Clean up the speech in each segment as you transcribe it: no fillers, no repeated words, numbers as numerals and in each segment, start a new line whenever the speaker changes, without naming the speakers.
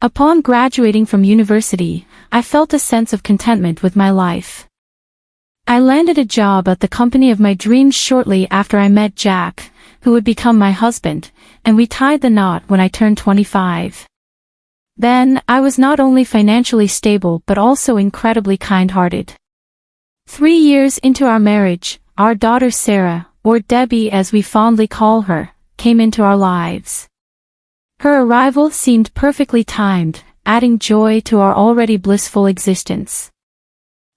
Upon graduating from university, I felt a sense of contentment with my life. I landed a job at the company of my dreams shortly after I met Jack, who would become my husband, and we tied the knot when I turned 25. Then, I was not only financially stable but also incredibly kind-hearted. 3 years into our marriage, our daughter Sarah, or Debbie as we fondly call her, came into our lives. Her arrival seemed perfectly timed, adding joy to our already blissful existence.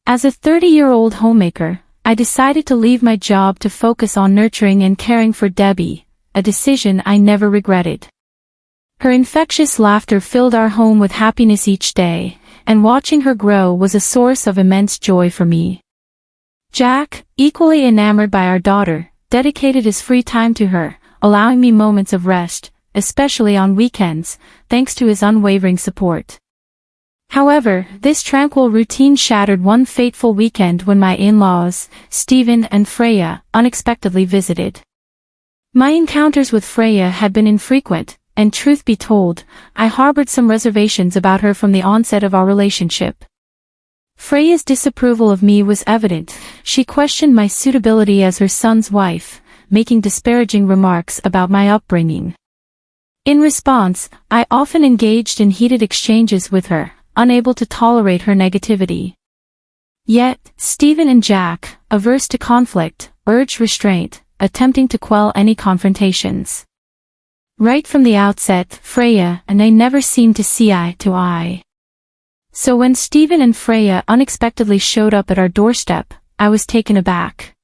As a 30-year-old homemaker, I decided to leave my job to focus on nurturing and caring for Debbie, a decision I never regretted. Her infectious laughter filled our home with happiness each day, and watching her grow was a source of immense joy for me. Jack, equally enamored by our daughter, dedicated his free time to her, allowing me moments of rest, especially on weekends, thanks to his unwavering support. However, this tranquil routine shattered one fateful weekend when my in-laws, Stephen and Freya, unexpectedly visited. My encounters with Freya had been infrequent, and truth be told, I harbored some reservations about her from the onset of our relationship. Freya's disapproval of me was evident. She questioned my suitability as her son's wife, making disparaging remarks about my upbringing. In response, I often engaged in heated exchanges with her, unable to tolerate her negativity. Yet, Stephen and Jack, averse to conflict, urged restraint, attempting to quell any confrontations. Right from the outset, Freya and I never seemed to see eye to eye. So when Stephen and Freya unexpectedly showed up at our doorstep, I was taken aback.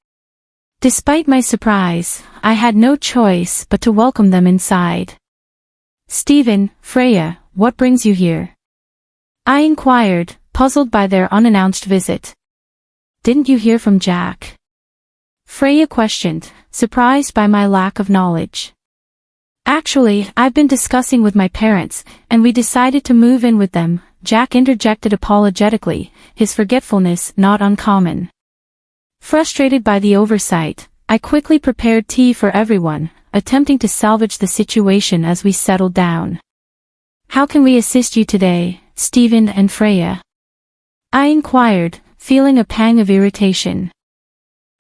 Despite my surprise, I had no choice but to welcome them inside. "Stephen, Freya, what brings you here?" I inquired, puzzled by their unannounced visit. "Didn't you hear from Jack?" Freya questioned, surprised by my lack of knowledge. "Actually, I've been discussing with my parents, and we decided to move in with them," Jack interjected apologetically, his forgetfulness not uncommon. Frustrated by the oversight, I quickly prepared tea for everyone, attempting to salvage the situation as we settled down. "How can we assist you today, Stephen and Freya?" I inquired, feeling a pang of irritation.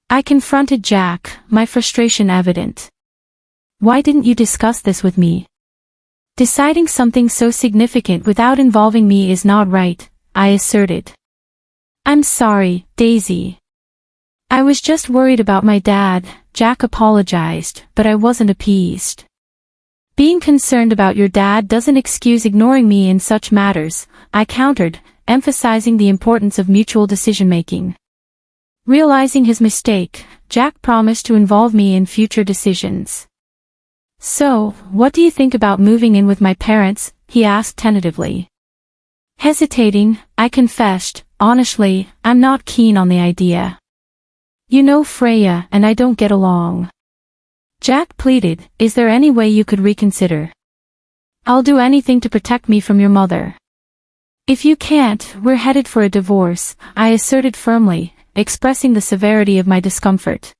I confronted Jack, my frustration evident. "Why didn't you discuss this with me? Deciding something so significant without involving me is not right," I asserted. "I'm sorry, Daisy. I was just worried about my dad," Jack apologized, but I wasn't appeased. "Being concerned about your dad doesn't excuse ignoring me in such matters," I countered, emphasizing the importance of mutual decision-making. Realizing his mistake, Jack promised to involve me in future decisions. "So, what do you think about moving in with my parents?" he asked tentatively. Hesitating, I confessed, "Honestly, I'm not keen on the idea. You know Freya and I don't get along." Jack pleaded, "Is there any way you could reconsider? I'll do anything to protect me from your mother." "If you can't, we're headed for a divorce," I asserted firmly, expressing the severity of my discomfort.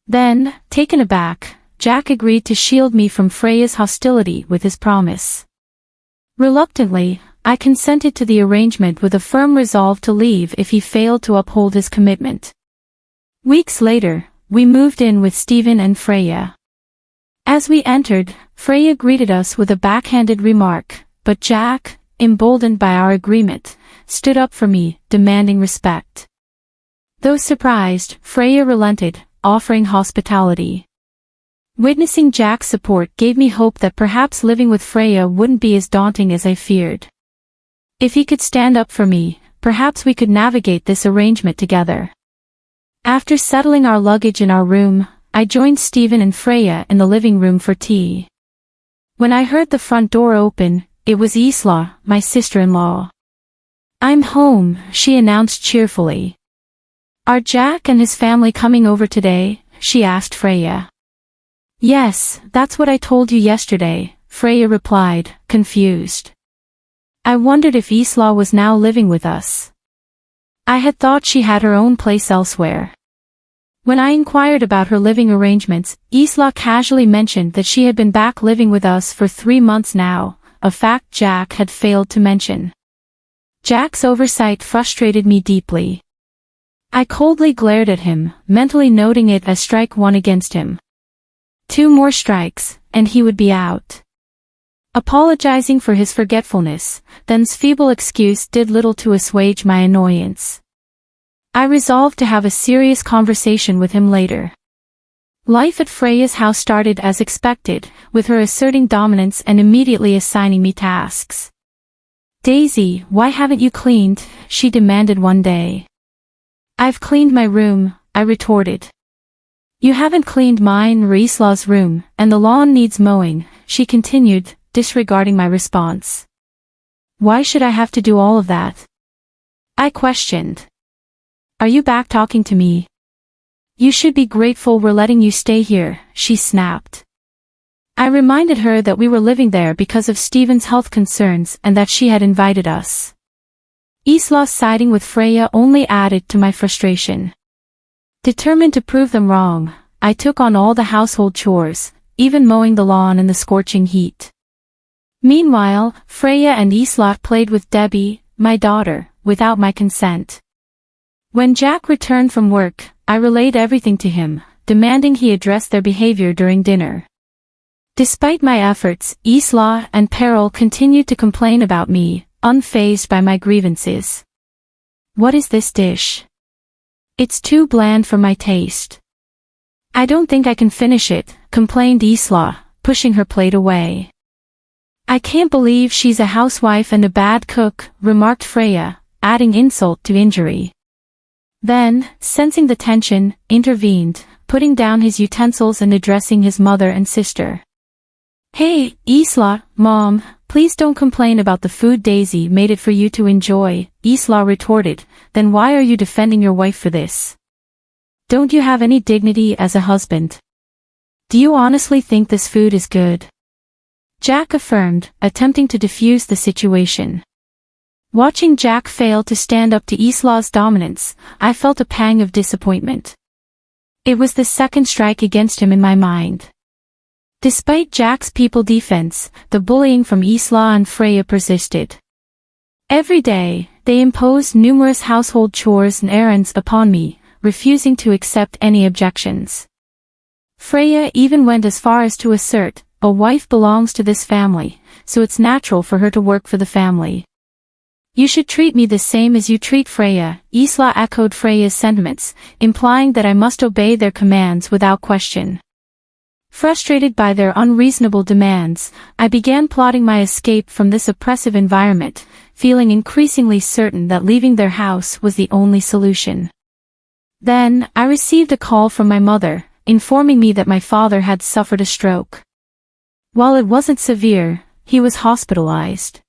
Then, taken aback, Jack agreed to shield me from Freya's hostility with his promise. Reluctantly, I consented to the arrangement with a firm resolve to leave if he failed to uphold his commitment. Weeks later, we moved in with Stephen and Freya. As we entered, Freya greeted us with a backhanded remark, but Jack, emboldened by our agreement, stood up for me, demanding respect. Though surprised, Freya relented, offering hospitality. Witnessing Jack's support gave me hope that perhaps living with Freya wouldn't be as daunting as I feared. If he could stand up for me, perhaps we could navigate this arrangement together. After settling our luggage in our room, I joined Stephen and Freya in the living room for tea. When I heard the front door open, it was Isla, my sister-in-law. "I'm home," she announced cheerfully. "Are Jack and his family coming over today?" she asked Freya. "Yes, that's what I told you yesterday," Freya replied, confused. I wondered if Isla was now living with us. I had thought she had her own place elsewhere. When I inquired about her living arrangements, Isla casually mentioned that she had been back living with us for 3 months now, a fact Jack had failed to mention. Jack's oversight frustrated me deeply. I coldly glared at him, mentally noting it as strike one against him. 2 more strikes, and he would be out. Apologizing for his forgetfulness, then's feeble excuse did little to assuage my annoyance. I resolved to have a serious conversation with him later. Life at Freya's house started as expected, with her asserting dominance and immediately assigning me tasks. "Daisy, why haven't you cleaned?" she demanded one day. "I've cleaned my room," I retorted. "You haven't cleaned mine or Isla's room, and the lawn needs mowing," she continued, disregarding my response. "Why should I have to do all of that?" I questioned. "Are you back talking to me?" "You should be grateful we're letting you stay here," she snapped. I reminded her that we were living there because of Stephen's health concerns and that she had invited us. Isla siding with Freya only added to my frustration. Determined to prove them wrong, I took on all the household chores, even mowing the lawn in the scorching heat. Meanwhile, Freya and Isla played with Debbie, my daughter, without my consent. When Jack returned from work, I relayed everything to him, demanding he address their behavior during dinner. Despite my efforts, Isla and Peril continued to complain about me, unfazed by my grievances. "What is this dish? It's too bland for my taste." "I don't think I can finish it," complained Isla, pushing her plate away. "I can't believe she's a housewife and a bad cook," remarked Freya, adding insult to injury. Then, sensing the tension, intervened, putting down his utensils and addressing his mother and sister. "Hey, Isla, Mom, please don't complain about the food Daisy made it for you to enjoy," Isla retorted. "Then why are you defending your wife for this? Don't you have any dignity as a husband? Do you honestly think this food is good?" Jack affirmed, attempting to defuse the situation. Watching Jack fail to stand up to Isla's dominance, I felt a pang of disappointment. It was the second strike against him in my mind. Despite Jack's people defense, the bullying from Isla and Freya persisted. Every day, they imposed numerous household chores and errands upon me, refusing to accept any objections. Freya even went as far as to assert, "A wife belongs to this family, so it's natural for her to work for the family. You should treat me the same as you treat Freya." Isla echoed Freya's sentiments, implying that I must obey their commands without question. Frustrated by their unreasonable demands, I began plotting my escape from this oppressive environment, feeling increasingly certain that leaving their house was the only solution. Then, I received a call from my mother, informing me that my father had suffered a stroke. While it wasn't severe, he was hospitalized.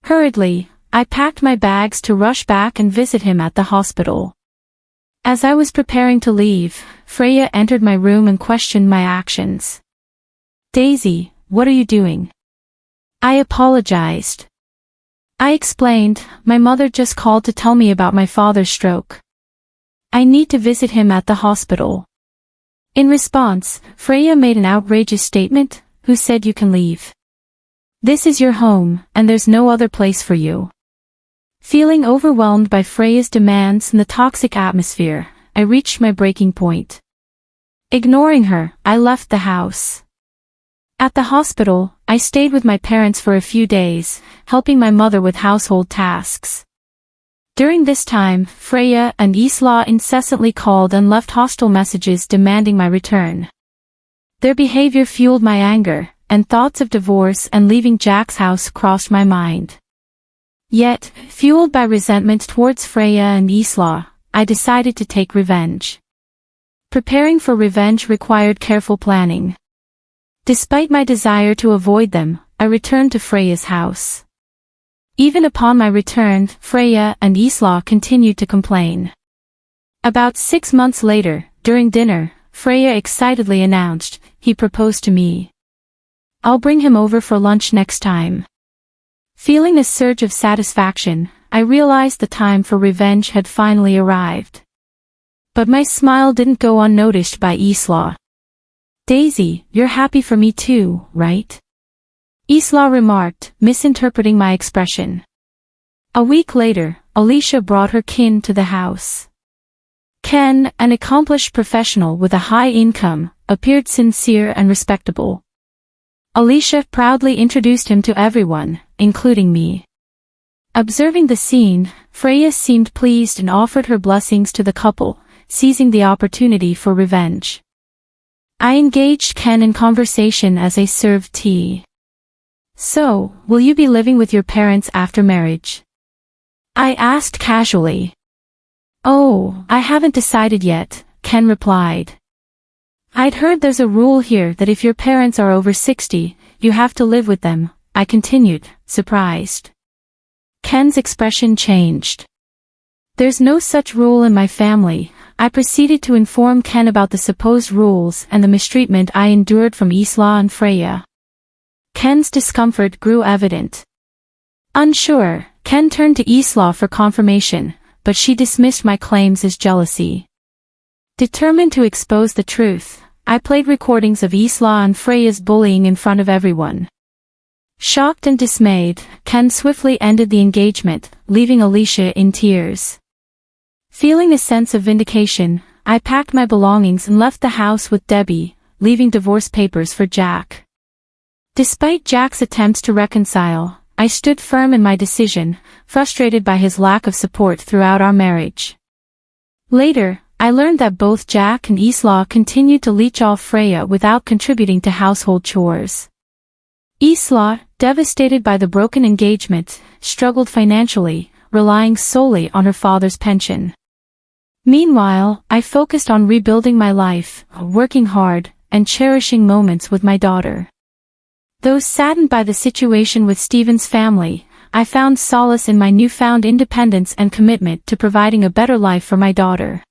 Hurriedly, I packed my bags to rush back and visit him at the hospital. As I was preparing to leave, Freya entered my room and questioned my actions. "Daisy, what are you doing?" I apologized. I explained, "My mother just called to tell me about my father's stroke. I need to visit him at the hospital." In response, Freya made an outrageous statement, "Who said you can leave? This is your home, and there's no other place for you." Feeling overwhelmed by Freya's demands and the toxic atmosphere, I reached my breaking point. Ignoring her, I left the house. At the hospital, I stayed with my parents for a few days, helping my mother with household tasks. During this time, Freya and Isla incessantly called and left hostile messages demanding my return. Their behavior fueled my anger, and thoughts of divorce and leaving Jack's house crossed my mind. Yet, fueled by resentment towards Freya and Isla, I decided to take revenge. Preparing for revenge required careful planning. Despite my desire to avoid them, I returned to Freya's house. Even upon my return, Freya and Isla continued to complain. About 6 months later, during dinner, Freya excitedly announced, "He proposed to me. I'll bring him over for lunch next time." Feeling a surge of satisfaction, I realized the time for revenge had finally arrived. But my smile didn't go unnoticed by Isla. "Daisy, you're happy for me too, right? Isla remarked, misinterpreting my expression. A week later, Alicia brought her kin to the house. Ken, an accomplished professional with a high income, appeared sincere and respectable. Alicia proudly introduced him to everyone, including me. Observing the scene, Freya seemed pleased and offered her blessings to the couple, seizing the opportunity for revenge. I engaged Ken in conversation as I served tea. "So, will you be living with your parents after marriage?" I asked casually. "Oh, I haven't decided yet," Ken replied. "I'd heard there's a rule here that if your parents are over 60, you have to live with them," I continued, surprised. Ken's expression changed. "There's no such rule in my family." I proceeded to inform Ken about the supposed rules and the mistreatment I endured from Isla and Freya. Ken's discomfort grew evident. Unsure, Ken turned to Isla for confirmation, but she dismissed my claims as jealousy. Determined to expose the truth, I played recordings of Isla and Freya's bullying in front of everyone. Shocked and dismayed, Ken swiftly ended the engagement, leaving Alicia in tears. Feeling a sense of vindication, I packed my belongings and left the house with Debbie, leaving divorce papers for Jack. Despite Jack's attempts to reconcile, I stood firm in my decision, frustrated by his lack of support throughout our marriage. Later, I learned that both Jack and Isla continued to leech off Freya without contributing to household chores. Isla, devastated by the broken engagement, struggled financially, relying solely on her father's pension. Meanwhile, I focused on rebuilding my life, working hard, and cherishing moments with my daughter. Though saddened by the situation with Stephen's family, I found solace in my newfound independence and commitment to providing a better life for my daughter.